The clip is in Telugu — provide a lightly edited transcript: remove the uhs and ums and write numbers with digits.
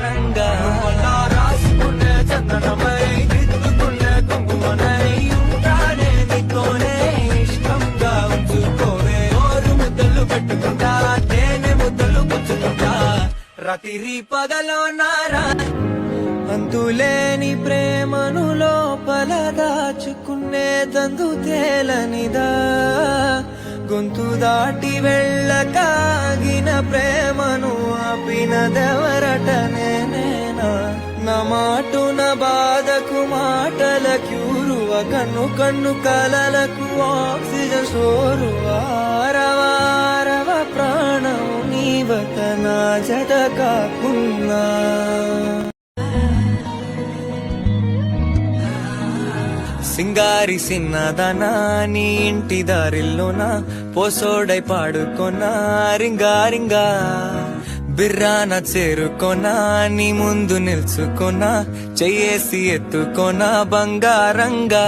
రంగా రాసుకునే చందనమై దిద్దుకునే కుంకుమనై ఉంటానే నీతోనే ఇష్టంగా ఉంచుకోవే ఓరు ముద్దలు పెట్టుకుంటా తేనె ముద్దలు పుచ్చుకుంటా రాత్రి పగలో నారా అంతులేని ప్రేమను లోపల దాచుకునేదందు తేలనిదా గొంతు దాటి వెళ్ళకాగిన ప్రేమను ఆపినదెవరటనే నేనా నా మాటున బాధకు మాటల క్యూరువ కన్ను కన్ను కలలకు ఆక్సిజన్ సోరువారవారవ ప్రాణము నీవత నా జత కాకున్నా సింగారి సిన్నదనా నీ ఇంటి దారిల్లోన పోసోడై పాడుకొనా రింగా రింగా బిర్రాన చేరుకొనా నీ ముందు నిల్చుకొనా చెయ్యేసి ఎత్తుకొనా బంగారంగా